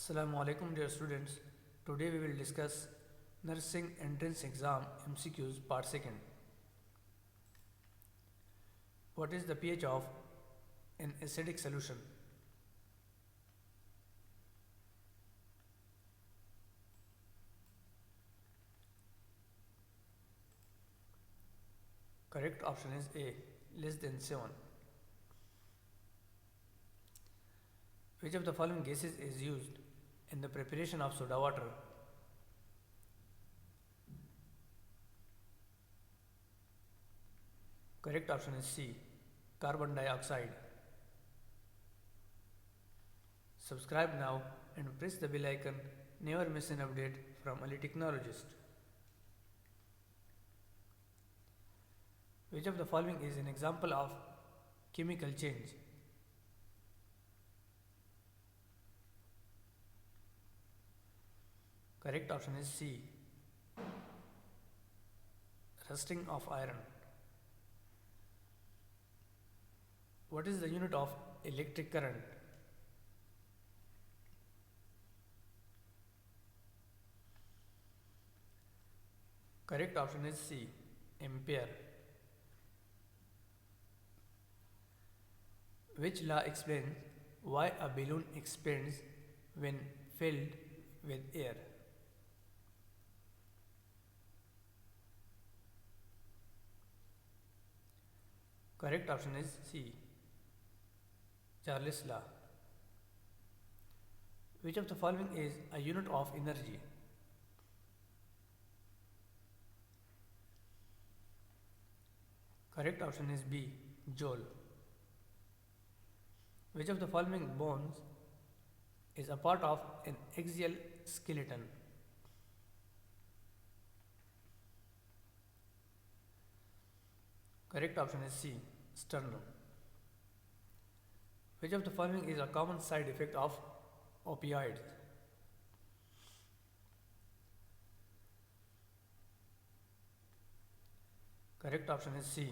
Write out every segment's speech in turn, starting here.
Assalamu alaikum dear students. Today we will discuss Nursing Entrance Exam MCQs part 2nd. What is the pH of an acidic solution? Correct option is A, less than 7. Which of the following gases is used in the preparation of soda water? Correct option is C, carbon dioxide. Subscribe now and press the bell icon. Never miss an update from a technologist. Which of the following is an example of chemical change? Correct option is C, rusting of iron. What is the unit of electric current? Correct option is C, ampere. Which law explains why a balloon expands when filled with air? Correct option is C, Charles' law. Which of the following is a unit of energy? Correct option is B, joule. Which of the following bones is a part of an axial skeleton? Correct option is C, sternum. Which of the following is a common side effect of opioids? Correct option is C,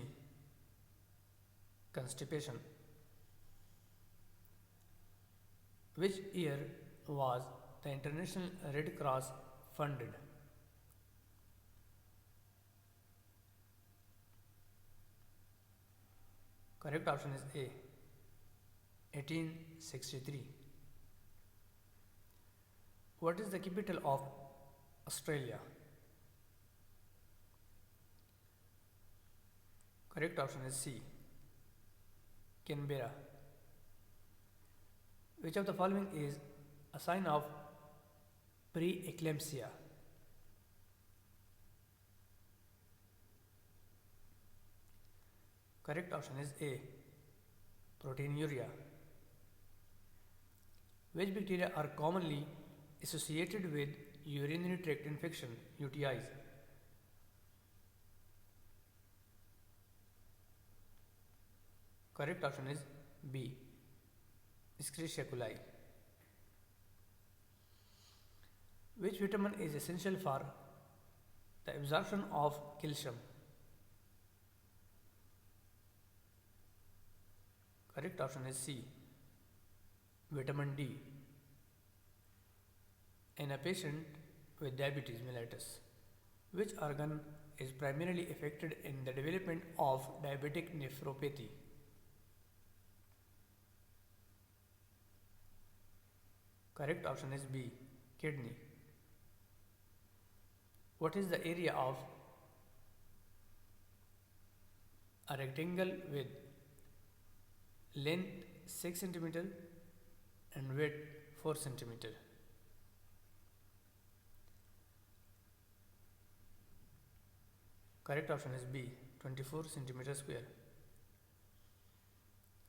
constipation. Which year was the International Red Cross funded? Correct option is A, 1863. What is the capital of Australia? Correct option is C, Canberra. Which of the following is a sign of preeclampsia? Correct option is A, proteinuria. Which bacteria are commonly associated with urinary tract infection, UTIs? Correct option is B, Escherichia coli. Which vitamin is essential for the absorption of calcium? Correct option is C, vitamin D. In a patient with diabetes mellitus, which organ is primarily affected in the development of diabetic nephropathy? Correct option is B, kidney. What is the area of a rectangle with length 6 cm and width 4 cm? Correct option is B, 24 cm square.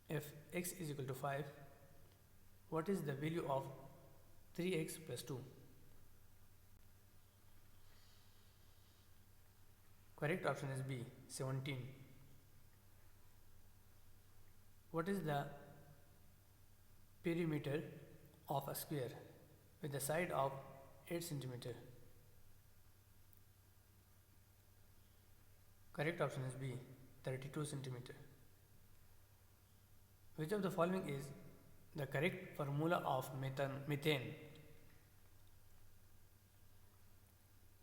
If x is equal to 5, what is the value of 3x plus 2? Correct option is B, 17. What is the perimeter of a square with a side of 8 cm? Correct option is B, 32 cm. Which of the following is the correct formula of methane?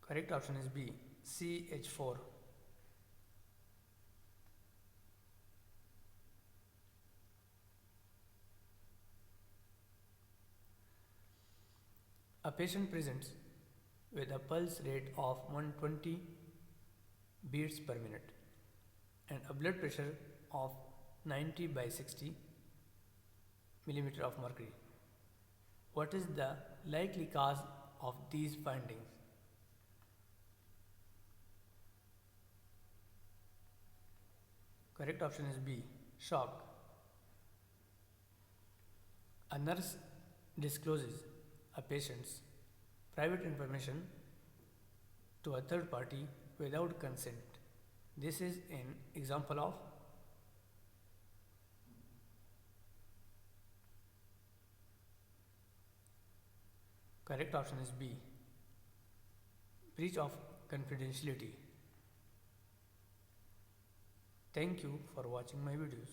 Correct option is B, CH4. A patient presents with a pulse rate of 120 beats per minute and a blood pressure of 90 by 60 millimeter of mercury. What is the likely cause of these findings? Correct option is B, shock. A nurse discloses a patient's private information to a third party without consent. This is an example of correct option is B, breach of confidentiality. Thank you for watching my videos.